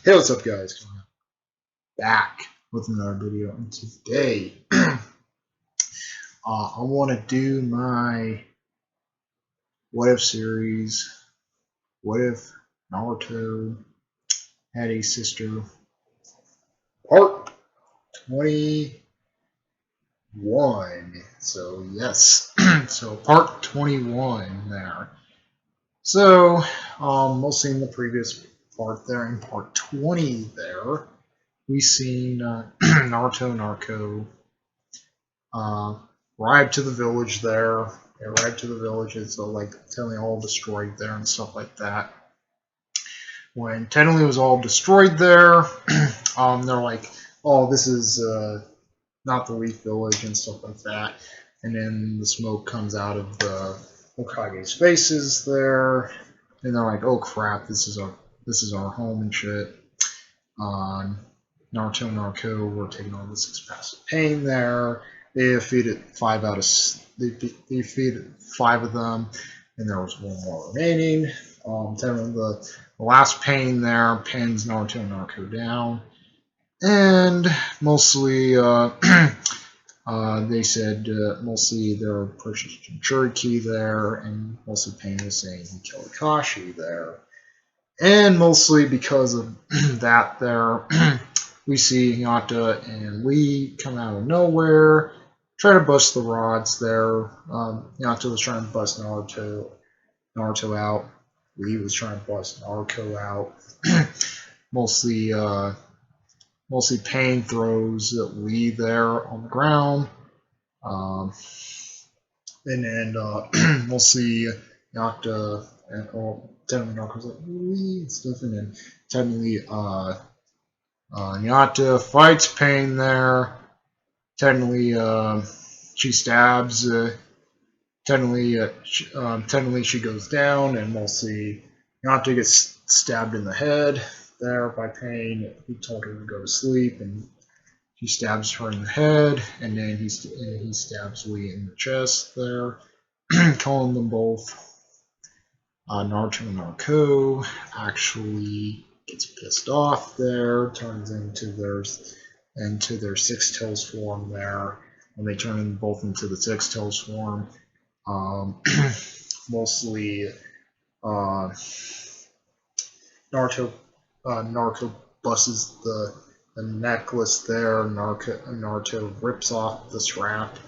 Hey, what's up, guys? Coming back with another video, and today I want to do my What If series. What if Naruto had a sister? Part 21. So yes, so part 21 there. So mostly in the previous part there, in part 20 there, we seen Naruto and Narco arrived to the village there. They arrived to the village. It's like technically all destroyed there and stuff like that. When technically it was all destroyed there, they're like, "Oh, this is not the Leaf Village" and stuff like that. And then the smoke comes out of the Hokage's faces there, and they're like, "Oh crap, this is our home and shit." Naruto and Narco were taking on the six passive pain there. They defeated five of them, and there was one more remaining. The last pain there pins Naruto and Narco down, and mostly they said mostly they're pushing Jinchuriki there, and mostly Pain was saying he killed Akashi there. And mostly because of that there, we see Hinata and Lee come out of nowhere, try to bust the rods there. Hinata was trying to bust Naruto out. Lee was trying to bust Naruto out. mostly Pain throws Lee there on the ground. And then mostly Hinata and technically Naruto's like Lee and stuff, and then technically Hinata fights Pain there. Technically, she stabs. Technically, she goes down, and mostly Hinata gets stabbed in the head there by Pain. He told her to go to sleep, and he stabs her in the head, and then he stabs Lee in the chest there, killing them both. Naruto and Narco actually gets pissed off there, turns into their Six Tails form there. When they turn them both into the Six Tails form, mostly Naruto busts the necklace there. Naruto rips off the strap,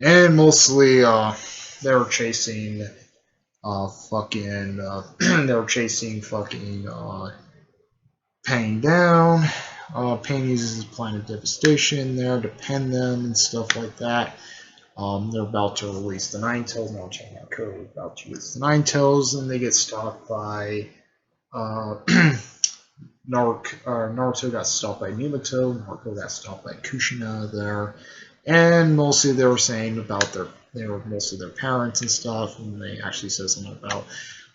and mostly they were chasing Pain down. Pain uses his plan of devastation there to pin them and stuff like that. They're about to release the Nine Tails. Naruto and Narco are about to use the Nine Tails, and they get stopped by Naruto got stopped by Minato. Narco got stopped by Kushina there, and mostly they were saying about they were mostly their parents and stuff, and they actually said something about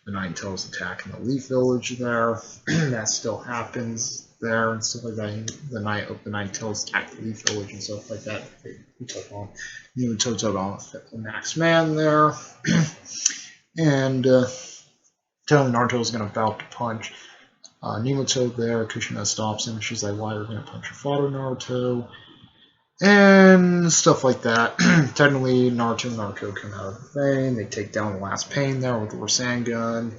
the Nine Tails attacking the Leaf Village there. That still happens there and stuff like that. The Nine Tails attacked the Leaf Village and stuff like that. He took on Minato took on the Max Man there, and telling Naruto was going to about to punch Minato there. Kushina stops him. She's like, "Why are you going to punch your father, Naruto?" And stuff like that. Technically, Naruto and Narco come out of the thing. They take down the last Pain there with the Rasengan,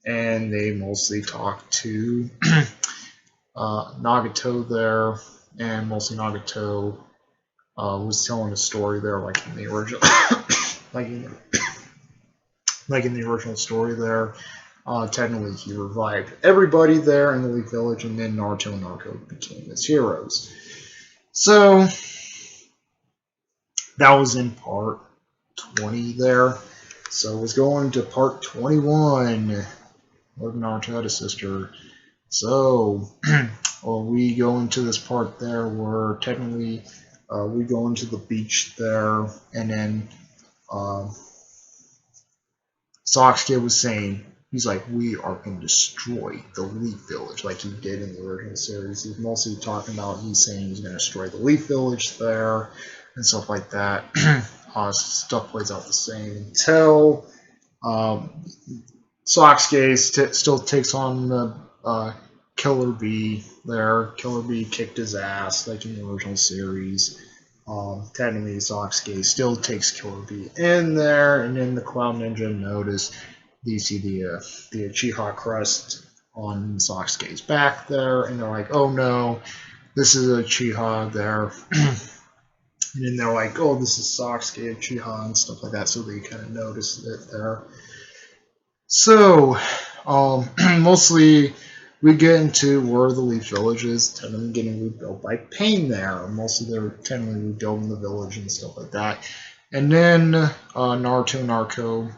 and they mostly talk to Nagato there, and mostly Nagato was telling a story there, like in the original, like in the original story there. Technically, he revived everybody there in the Leaf Village, and then Naruto and Narco became his heroes. So that was in part 20 there. So let's go on to part 21. What if Naruto had a sister? So we go into this part there where technically we go into the beach there, and then Sasuke was saying, he's like, "We are going to destroy the Leaf Village," like he did in the original series. He's mostly talking about, he's saying he's going to destroy the Leaf Village there and stuff like that. Stuff plays out the same until Sasuke still takes on the Killer Bee there. Killer Bee kicked his ass like in the original series. Technically, Sasuke still takes Killer Bee in there, and then the Cloud Ninja notice you see the Uchiha crest on Sasuke's back there, and they're like, "Oh no, this is a Uchiha there." And then they're like, "Oh, this is Sasuke Uchiha," and stuff like that. So they kind of notice it there. So, mostly we get into where the Leaf Village is, technically getting rebuilt by Pain there. Mostly they're technically rebuilding the village and stuff like that. And then Naruto and Narco,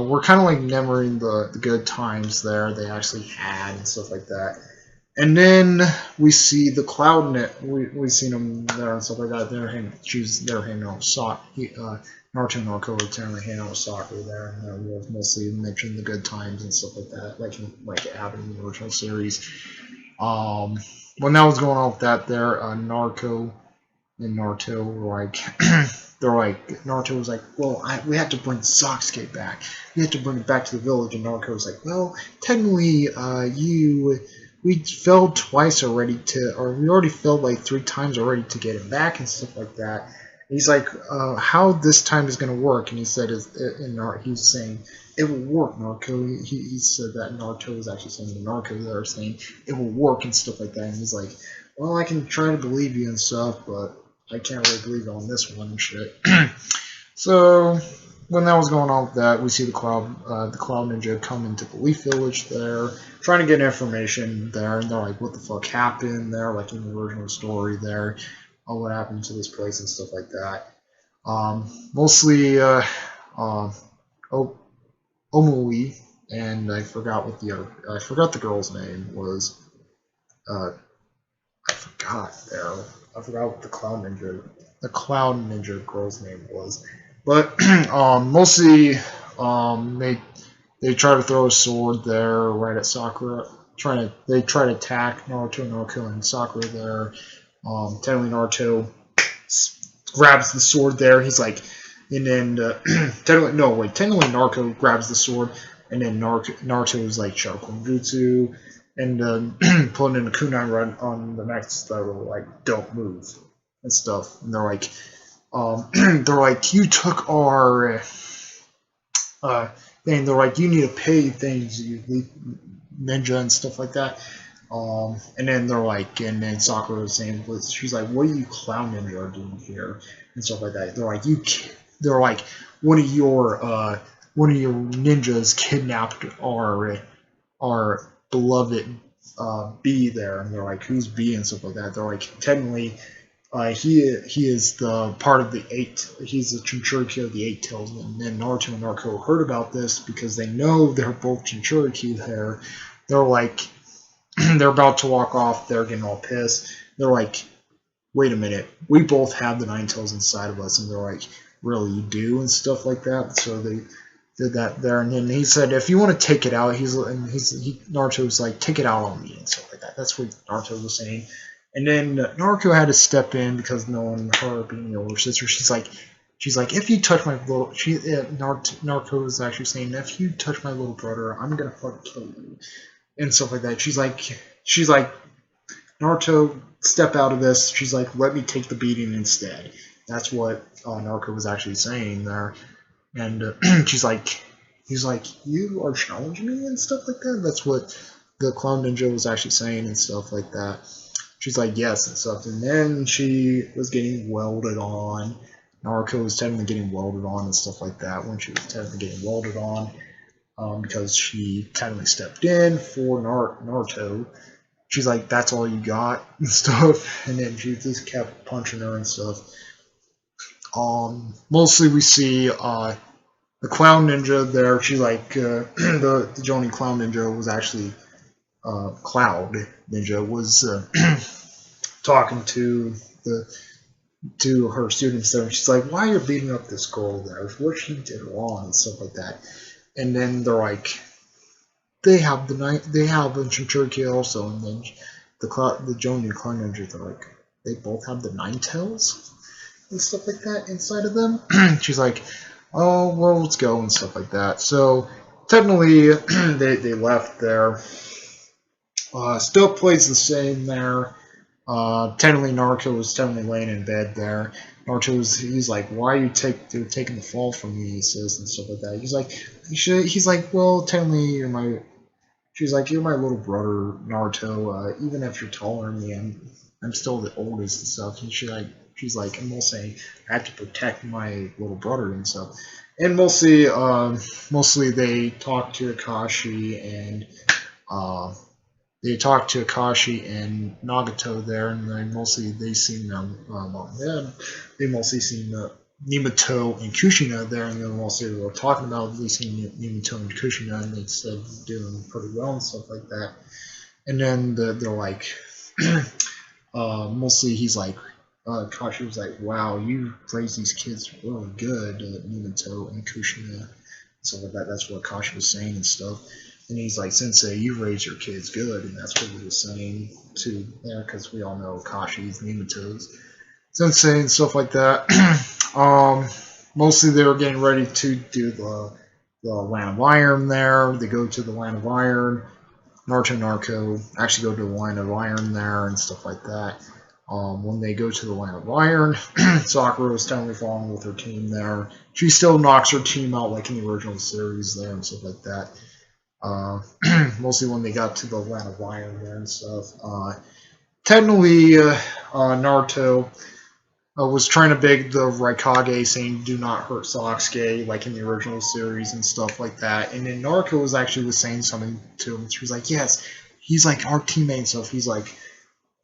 we're kind of like remembering the good times there they actually had and stuff like that. And then we see the Cloud Net. We seen them there and stuff like that. They're hanging out with Naruto and Narco were technically hanging out with Sakura there, and we'll mostly mention the good times and stuff like that, like it happened in the original series. When that was going on with that, there, Naruto and Naruto were like, Naruto was like, well, we have to bring Sasuke back. We have to bring it back to the village. And Naruto was like, well, technically, we failed twice already or we already failed like 3 times already to get him back and stuff like that. And he's like, how this time is going to work? And he said, he was saying, it will work, Naruto. He said that Naruto was actually saying to Naruto, they were saying, it will work and stuff like that. And he's like, well, I can try to believe you and stuff, but I can't really believe on this one and shit. So when that was going on with that, we see the Cloud Ninja come into the Leaf Village there, trying to get information there, and they're like, what the fuck happened there, like in the original story there, what happened to this place and stuff like that. Mostly Omui, and I forgot the girl's name was. I forgot what the Cloud Ninja girl's name was. But mostly they try to throw a sword there right at Sakura. They try to attack Naruto and Sakura there. Technically Naruto grabs the sword there. He's like, and then technically Naruto grabs the sword, and then Naruto is like Sharingan Jutsu, and pulling in the kunai run on the next level, like don't move and stuff. And they're like, you took our thing. They're like, you need to pay things, you ninja and stuff like that. And then they're like, and then Sakura was saying, she's like, what are you Clown Ninja doing here and stuff like that. They're like, one of your ninjas kidnapped our beloved Bee there, and they're like, who's Bee and stuff like that. They're like, technically, he is the part of the 8. He's the Jinchuriki of the 8 Tails. And then Naruto and Narco heard about this because they know they're both Jinchuriki there. They're like, they're about to walk off. They're getting all pissed. They're like, wait a minute, we both have the 9 Tails inside of us. And they're like, really, you do? And stuff like that. So they did that there. And then he said, if you want to take it out, Naruto was like, take it out on me and stuff like that. That's what Naruto was saying. And then Naruto had to step in because knowing her being the older sister, she's like, if you touch my little, Naruto was actually saying, if you touch my little brother, I'm gonna fucking kill you, and stuff like that. She's like, Naruto, step out of this. She's like, let me take the beating instead. That's what Naruto was actually saying there. And he's like, you are challenging me and stuff like that. That's what the Clown Ninja was actually saying and stuff like that. She's like, yes, and stuff. And then she was getting welded on. Naruto was technically getting welded on and stuff like that when she was technically getting welded on because she technically stepped in for Naruto. She's like, that's all you got and stuff. And then she just kept punching her and stuff. Mostly we see the Clown Ninja there. She's like, the Jonin Clown Ninja was actually Cloud Ninja was talking to her students there. And she's like, why are you beating up this girl there? What she did wrong and stuff like that. And then they're like, they have a Jinchuriki also, and then the Jonin Clown Ninja, they're like, they both have the 9 Tails and stuff like that inside of them. She's like, oh well, let's go and stuff like that. So technically they left there. Still plays the same there. Technically, Naruto was technically laying in bed there. He's like, why are you're taking the fall from me? He says and stuff like that. He's like, well, technically she's like, you're my little brother, Naruto. Even if you're taller than me, I'm still the oldest and stuff. And she's like, I'm all saying I have to protect my little brother and stuff. And mostly they talk to Akashi and uh, Nagato there, and they seen they mostly seen Nimato and Kushina there, and then mostly they were talking about they seen Nimato and Kushina, and they said doing pretty well and stuff like that. And then they're like, mostly he's like, Kashi was like, wow, you raised these kids really good, Nimato and Kushina, and stuff like that. That's what Kashi was saying and stuff. And he's like, Sensei, you raise your kids good, and that's what he was saying to there, because we all know Kashi's Nimato's Sensei and stuff like that. Mostly they were getting ready to do the Land of Iron there. They go to the Land of Iron. Naruto and Narco actually go to the Land of Iron there and stuff like that. When they go to the Land of Iron, Sakura is totally following with her team there. She still knocks her team out like in the original series there and stuff like that. Mostly when they got to the Land of Iron there and stuff. Technically, Naruto was trying to beg the Raikage, saying "Do not hurt Sasuke," like in the original series and stuff like that. And then Naruto was saying something to him. She was like, "Yes, he's like our teammate and stuff." He's like,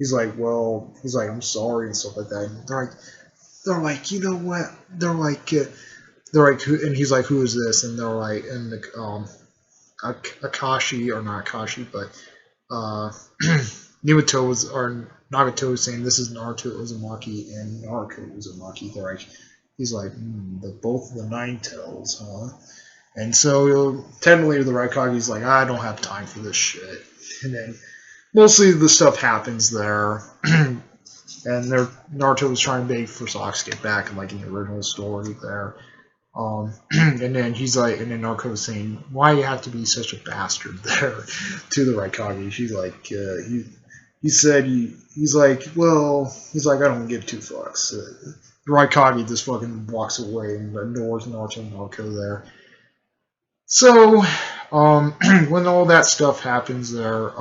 "I'm sorry" and stuff like that. And they're like, you know what? They're like, and he's like, "Who is this?" And they're like, and the Akashi, or not Akashi, but Nagato was saying this is Naruto Uzumaki and Naruto Uzumaki. He's like, both of the Nine Tails, huh? And so technically the Raikage's like, I don't have time for this shit. And then mostly the stuff happens there. And Naruto was trying to beg for Sasuke back, like in the original story there. And then Naruto was saying, why you have to be such a bastard there to the Raikage. She's like, he's like, I don't give two fucks. The Raikage just fucking walks away and ignores Naruto and Naruto there. So, when all that stuff happens there,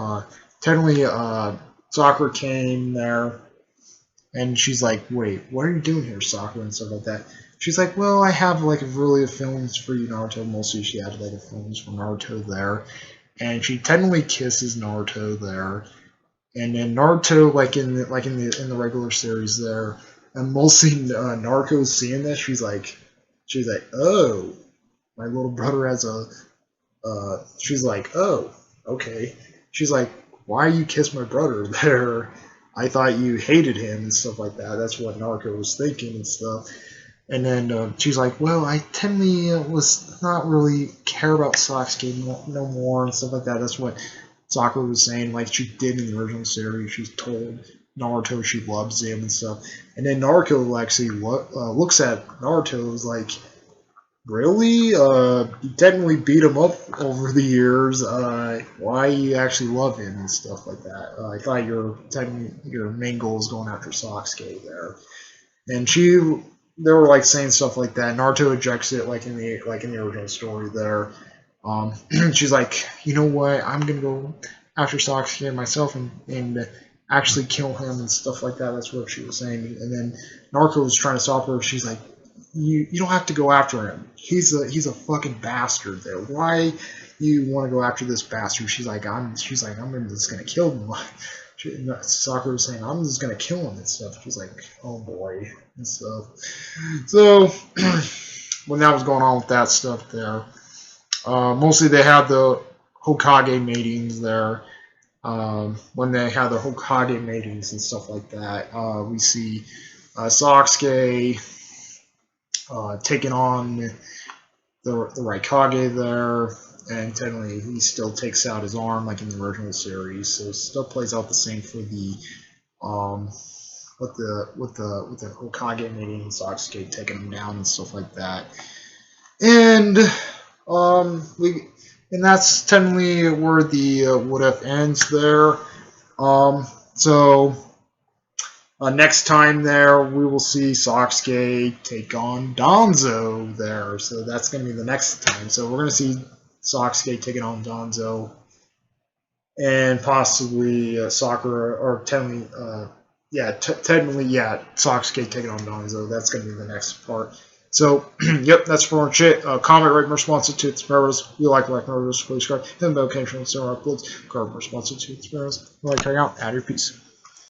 technically, Sakura came there, and she's like, wait, what are you doing here, Sakura, and stuff like that. She's like, well, I have like really feelings for you, Naruto. Mostly she had like feelings for Naruto there, and she technically kisses Naruto there, and then Naruto, like in the regular series there, and mostly Naruto's seeing this. She's like, oh, my little brother has a. She's like, oh, okay. She's like, why you kiss my brother there? I thought you hated him and stuff like that. That's what Naruto was thinking and stuff. And then she's like, well, I technically was not really care about Sasuke no more and stuff like that. That's what Sakura was saying, like she did in the original series. She's told Naruto she loves him and stuff. And then Naruto actually looks at Naruto and is like, really? You technically beat him up over the years. Why you actually love him and stuff like that? I thought your main goal is going after Sasuke there. And they were like saying stuff like that. Naruto ejects it like in the original story there. She's like, you know what? I'm gonna go after Sasuke myself and actually kill him and stuff like that. That's what she was saying. And then Naruto was trying to stop her. She's like, you don't have to go after him. He's a fucking bastard there. Why you want to go after this bastard? I'm just gonna kill him. Sakura was saying, I'm just gonna kill him and stuff. She's like, oh boy, and stuff. So when that was going on with that stuff there, mostly they had the Hokage meetings there. When they had the Hokage meetings and stuff like that, we see Sasuke taking on the Raikage there, and technically he still takes out his arm like in the original series. So stuff plays out the same for the with the Hokage meeting and Sasuke taking him down and stuff like that. And we And that's technically where the what if ends there. So next time there, we will see Sasuke take on Danzo there. So that's going to be the next time. So we're going to see Sasuke taking on Danzo, and possibly Sakura, or technically, technically, Sasuke taking on Danzo. That's going to be the next part. So, yep, that's pretty much it. Comment, rate, responsive to its members. If you like members, please subscribe. Hit the notification so our uploads. Comment, responsive to its members. If you like, check out. Add your piece.